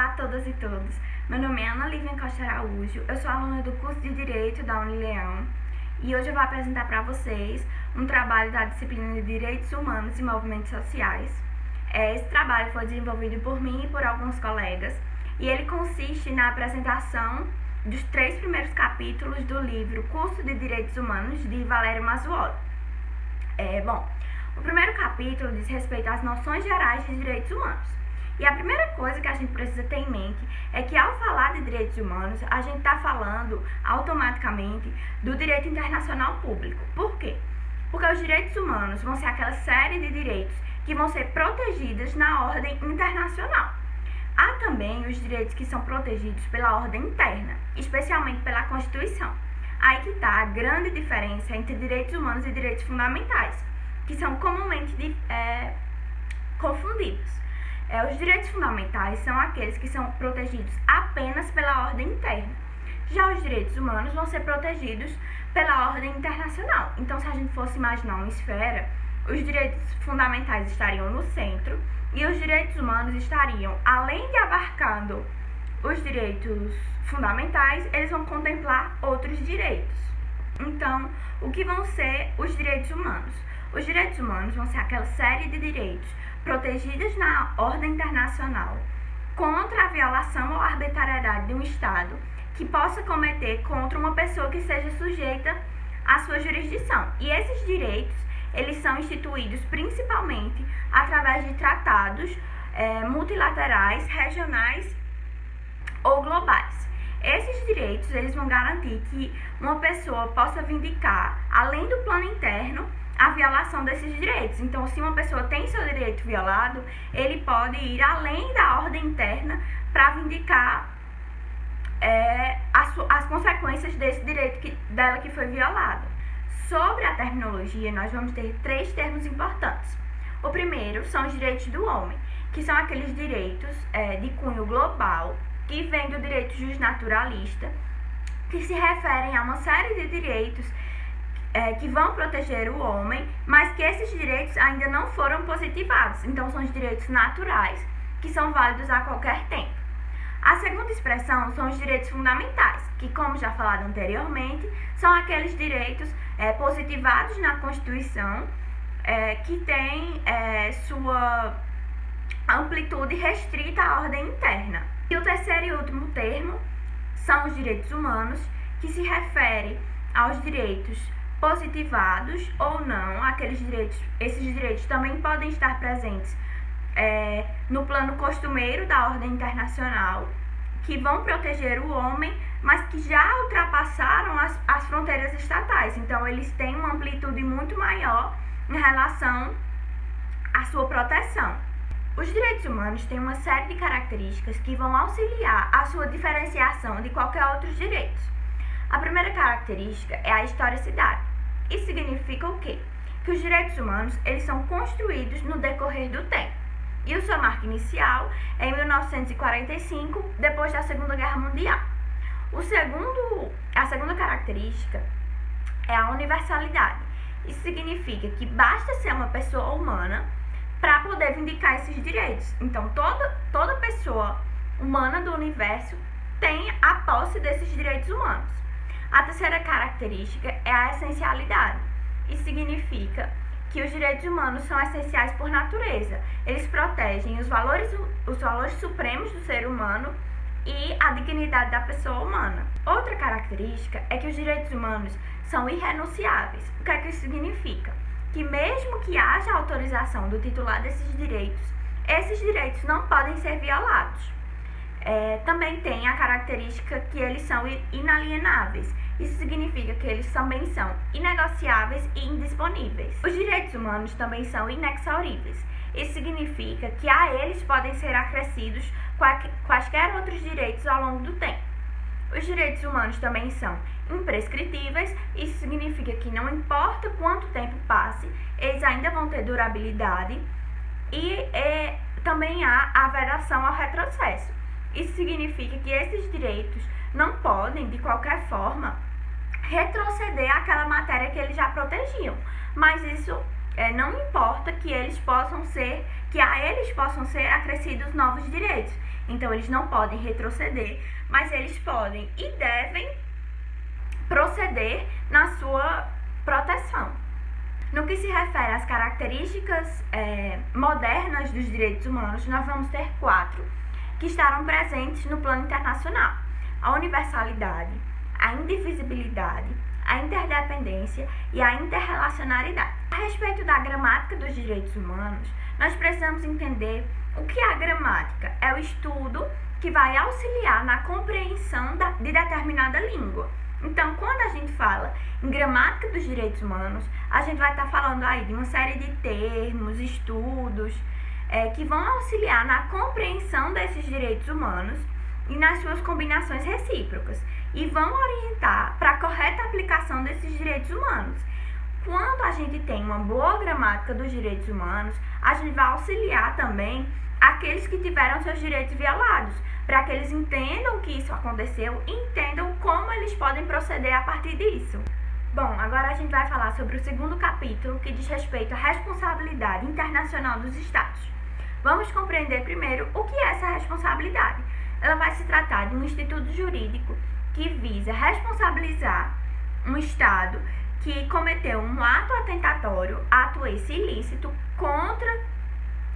Olá a todas e todos, meu nome é Ana Lívia Costa Araújo, eu sou aluna do curso de Direito da Unileão e hoje eu vou apresentar para vocês um trabalho da disciplina de Direitos Humanos e Movimentos Sociais. Esse trabalho foi desenvolvido por mim e por alguns colegas e ele consiste na apresentação dos 3 primeiros capítulos do livro Curso de Direitos Humanos de Valério Mazzuoli. O primeiro capítulo diz respeito às noções gerais de direitos humanos. E a primeira coisa que a gente precisa ter em mente é que ao falar de direitos humanos, a gente está falando automaticamente do direito internacional público. Por quê? Porque os direitos humanos vão ser aquela série de direitos que vão ser protegidos na ordem internacional. Há também os direitos que são protegidos pela ordem interna, especialmente pela Constituição. Aí que está a grande diferença entre direitos humanos e direitos fundamentais, que são comumente confundidos. Os direitos fundamentais são aqueles que são protegidos apenas pela ordem interna. Já os direitos humanos vão ser protegidos pela ordem internacional. Então, se a gente fosse imaginar uma esfera, os direitos fundamentais estariam no centro e os direitos humanos estariam, além de abarcando os direitos fundamentais, eles vão contemplar outros direitos. Então, o que vão ser os direitos humanos? Os direitos humanos vão ser aquela série de direitos protegidos na ordem internacional contra a violação ou arbitrariedade de um Estado que possa cometer contra uma pessoa que seja sujeita à sua jurisdição. E esses direitos, eles são instituídos principalmente através de tratados multilaterais, regionais ou globais. Esses direitos, eles vão garantir que uma pessoa possa vindicar, além do plano interno, a violação desses direitos. Então, se uma pessoa tem seu direito violado, ele pode ir além da ordem interna para vindicar as consequências desse direito dela que foi violado. Sobre a terminologia, nós vamos ter 3 termos importantes. O primeiro são os direitos do homem, que são aqueles direitos de cunho global, que vem do direito justnaturalista, que se referem a uma série de direitos que vão proteger o homem, mas que esses direitos ainda não foram positivados. Então, são os direitos naturais, que são válidos a qualquer tempo. A segunda expressão são os direitos fundamentais, que, como já falado anteriormente, são aqueles direitos positivados na Constituição, que têm sua amplitude restrita à ordem interna. E o terceiro e último termo são os direitos humanos, que se refere aos direitos positivados ou não, esses direitos também podem estar presentes no plano costumeiro da ordem internacional, que vão proteger o homem, mas que já ultrapassaram as fronteiras estatais. Então, eles têm uma amplitude muito maior em relação à sua proteção. Os direitos humanos têm uma série de características que vão auxiliar a sua diferenciação de qualquer outros direitos. A primeira característica é a historicidade. Isso significa o quê? Que os direitos humanos, eles são construídos no decorrer do tempo. E o sua marca inicial é em 1945, depois da Segunda Guerra Mundial. A segunda característica é a universalidade. Isso significa que basta ser uma pessoa humana para poder vindicar esses direitos. Então, toda pessoa humana do universo tem a posse desses direitos humanos. A terceira característica é a essencialidade. Isso significa que os direitos humanos são essenciais por natureza. Eles protegem os valores supremos do ser humano e a dignidade da pessoa humana. Outra característica é que os direitos humanos são irrenunciáveis. O que é que isso significa? Que mesmo que haja autorização do titular desses direitos, esses direitos não podem ser violados. Também tem a característica que eles são inalienáveis. Isso significa que eles também são inegociáveis e indisponíveis. Os direitos humanos também são inexauríveis. Isso significa que a eles podem ser acrescidos quaisquer outros direitos ao longo do tempo. Os direitos humanos também são imprescritíveis. Isso significa que não importa quanto tempo passe, eles ainda vão ter durabilidade. E também há a vedação ao retrocesso. Isso significa que esses direitos não podem, de qualquer forma, retroceder àquela matéria que eles já protegiam. Mas isso não importa que a eles possam ser acrescidos novos direitos. então eles não podem retroceder, mas eles podem e devem proceder na sua proteção. No que se refere às características modernas dos direitos humanos, nós vamos ter 4 que estarão presentes no plano internacional: a universalidade, a indivisibilidade, a interdependência e a interrelacionalidade. A respeito da gramática dos direitos humanos, nós precisamos entender o que é a gramática. É o estudo que vai auxiliar na compreensão de determinada língua. Então, quando a gente fala em gramática dos direitos humanos, a gente vai estar falando aí de uma série de termos, estudos, que vão auxiliar na compreensão desses direitos humanos e nas suas combinações recíprocas, e vão orientar para a correta aplicação desses direitos humanos. Quando a gente tem uma boa gramática dos direitos humanos, a gente vai auxiliar também aqueles que tiveram seus direitos violados, para que eles entendam que isso aconteceu e entendam como eles podem proceder a partir disso. Bom, agora a gente vai falar sobre o segundo capítulo, que diz respeito à responsabilidade internacional dos Estados. Vamos compreender primeiro o que é essa responsabilidade. Ela vai se tratar de um instituto jurídico que visa responsabilizar um Estado que cometeu um ato atentatório, ato esse ilícito, contra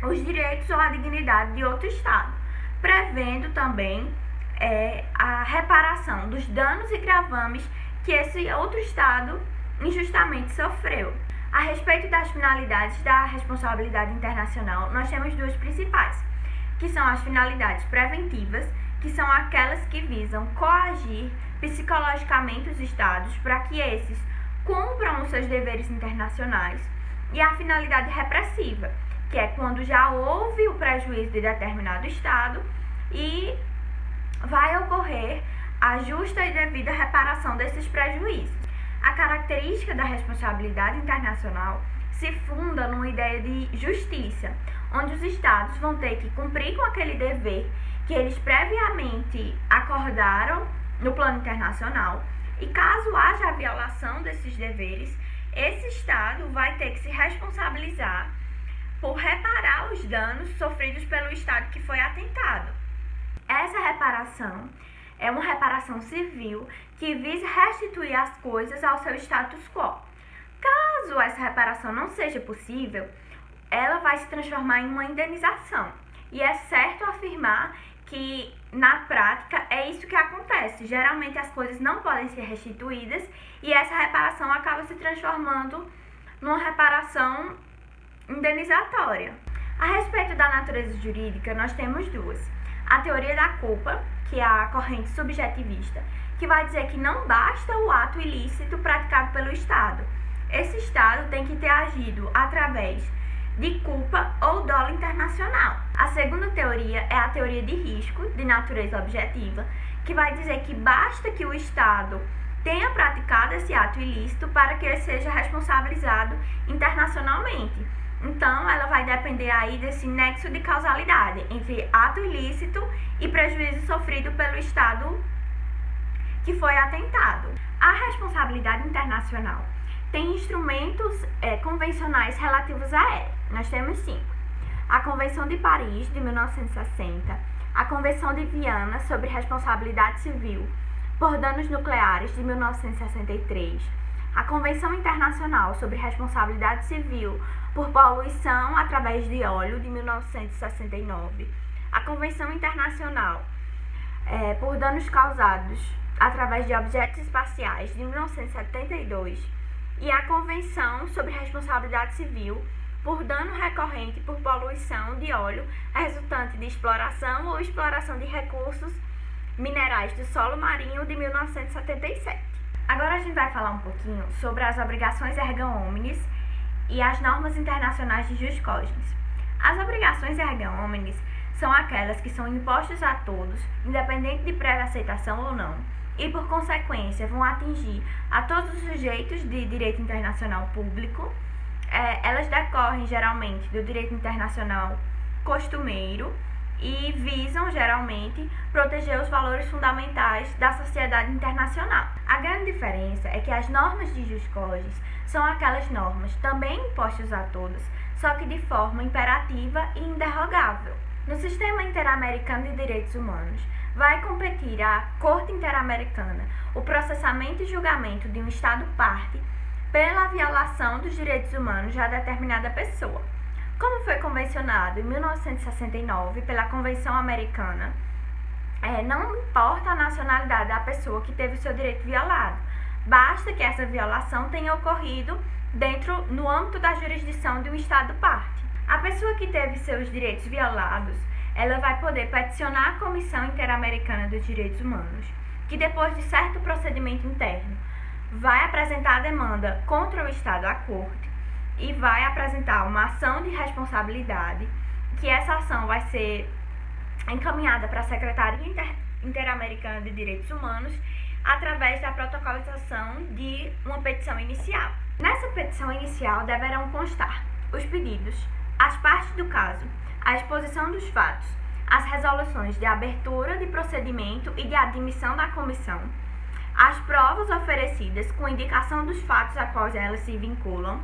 os direitos ou a dignidade de outro Estado, prevendo também a reparação dos danos e gravames que esse outro Estado injustamente sofreu. A respeito das finalidades da responsabilidade internacional, nós temos 2 principais, que são as finalidades preventivas, que são aquelas que visam coagir psicologicamente os Estados para que esses cumpram os seus deveres internacionais, e a finalidade repressiva, que é quando já houve o prejuízo de determinado Estado e vai ocorrer a justa e devida reparação desses prejuízos. A característica da responsabilidade internacional se funda numa ideia de justiça, onde os Estados vão ter que cumprir com aquele dever que eles previamente acordaram no plano internacional, e caso haja a violação desses deveres, esse Estado vai ter que se responsabilizar por reparar os danos sofridos pelo Estado que foi atentado. Essa reparação é uma reparação civil que visa restituir as coisas ao seu status quo. Caso essa reparação não seja possível, ela vai se transformar em uma indenização. E é certo afirmar que, na prática, é isso que acontece. Geralmente as coisas não podem ser restituídas e essa reparação acaba se transformando numa reparação indenizatória. A respeito da natureza jurídica, nós temos 2. A teoria da culpa, que é a corrente subjetivista, que vai dizer que não basta o ato ilícito praticado pelo Estado. Esse Estado tem que ter agido através de culpa ou dolo internacional. A segunda teoria é a teoria de risco, de natureza objetiva, que vai dizer que basta que o Estado tenha praticado esse ato ilícito para que ele seja responsabilizado internacionalmente. Então, ela vai depender aí desse nexo de causalidade entre ato ilícito e prejuízo sofrido pelo Estado que foi atentado. A responsabilidade internacional tem instrumentos convencionais relativos a ela. Nós temos 5. A Convenção de Paris, de 1960, a Convenção de Viana sobre Responsabilidade Civil por Danos Nucleares, de 1963, a Convenção Internacional sobre Responsabilidade Civil por Poluição através de óleo, de 1969, a Convenção Internacional por Danos Causados através de Objetos Espaciais, de 1972, e a Convenção sobre Responsabilidade Civil por dano recorrente por poluição de óleo resultante de exploração ou exploração de recursos minerais do solo marinho, de 1977. Agora a gente vai falar um pouquinho sobre as obrigações erga omnes e as normas internacionais de jus cogens. As obrigações erga omnes são aquelas que são impostas a todos, independente de prévia aceitação ou não, e por consequência vão atingir a todos os sujeitos de direito internacional público. Elas decorrem geralmente do direito internacional costumeiro e visam geralmente proteger os valores fundamentais da sociedade internacional. A grande diferença é que as normas de jus cogens são aquelas normas também impostas a todos, só que de forma imperativa e inderrogável. No Sistema Interamericano de Direitos Humanos, vai competir a Corte Interamericana o processamento e julgamento de um Estado parte pela violação dos direitos humanos de determinada pessoa. Como foi convencionado em 1969 pela Convenção Americana, não importa a nacionalidade da pessoa que teve o seu direito violado, basta que essa violação tenha ocorrido no âmbito da jurisdição de um Estado parte. A pessoa que teve seus direitos violados, ela vai poder peticionar a Comissão Interamericana dos Direitos Humanos, que depois de certo procedimento interno, vai apresentar a demanda contra o Estado à Corte e vai apresentar uma ação de responsabilidade, que essa ação vai ser encaminhada para a Secretaria Interamericana de Direitos Humanos através da protocolização de uma petição inicial. Nessa petição inicial deverão constar os pedidos, as partes do caso, a exposição dos fatos, as resoluções de abertura de procedimento e de admissão da comissão, as provas oferecidas com indicação dos fatos a quais elas se vinculam,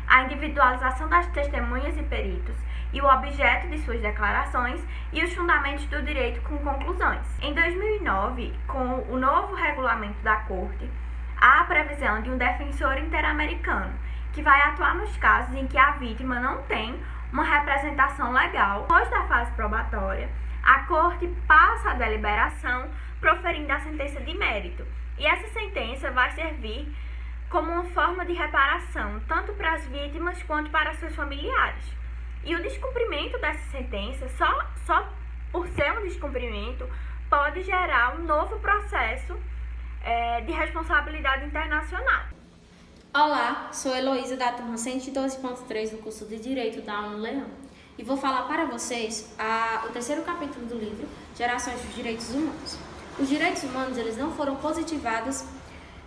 a individualização das testemunhas e peritos e o objeto de suas declarações e os fundamentos do direito com conclusões. Em 2009, com o novo regulamento da Corte, há a previsão de um defensor interamericano, que vai atuar nos casos em que a vítima não tem uma representação legal. Depois da fase probatória, a Corte passa a deliberação, proferindo a sentença de mérito. E essa sentença vai servir como uma forma de reparação, tanto para as vítimas quanto para seus familiares. E o descumprimento dessa sentença, só por ser um descumprimento, pode gerar um novo processo de responsabilidade internacional. Olá, sou Heloísa da turma 112.3 do curso de Direito da UniLeão e vou falar para vocês o terceiro capítulo do livro Gerações dos Direitos Humanos. Os direitos humanos eles não foram positivados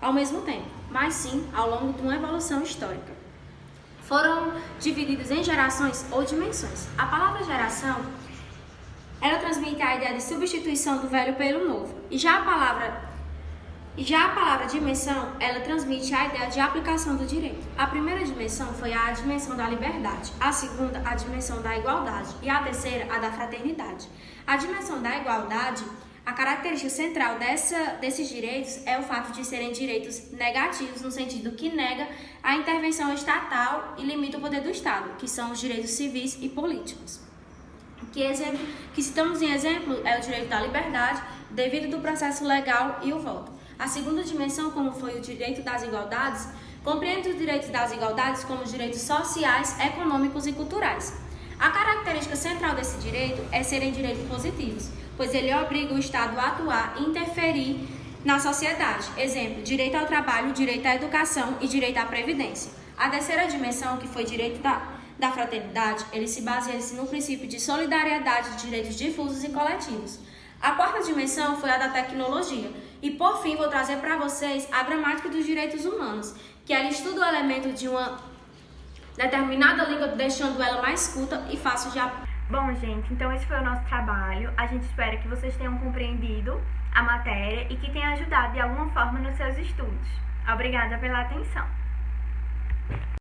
ao mesmo tempo, mas sim ao longo de uma evolução histórica. Foram divididos em gerações ou dimensões. A palavra geração, ela transmite a ideia de substituição do velho pelo novo, e já a palavra dimensão, ela transmite a ideia de aplicação do direito. A primeira dimensão foi a dimensão da liberdade, a segunda, a dimensão da igualdade, e a terceira, a da fraternidade. A dimensão da igualdade, a característica central desses direitos é o fato de serem direitos negativos, no sentido que nega a intervenção estatal e limita o poder do Estado, que são os direitos civis e políticos. Que citamos em exemplo é o direito da liberdade, devido do processo legal e o voto. A segunda dimensão, como foi o direito das igualdades, compreende os direitos das igualdades como direitos sociais, econômicos e culturais. A característica central desse direito é serem direitos positivos, pois ele obriga o Estado a atuar e interferir na sociedade. Exemplo, direito ao trabalho, direito à educação e direito à previdência. A terceira dimensão, que foi direito da fraternidade, ele se baseia no princípio de solidariedade de direitos difusos e coletivos. A quarta dimensão foi a da tecnologia. E por fim, vou trazer para vocês a gramática dos direitos humanos, que ela estuda o elemento de uma determinada língua, deixando ela mais culta e fácil de aprender. Bom, gente, então esse foi o nosso trabalho. A gente espera que vocês tenham compreendido a matéria e que tenha ajudado de alguma forma nos seus estudos. Obrigada pela atenção.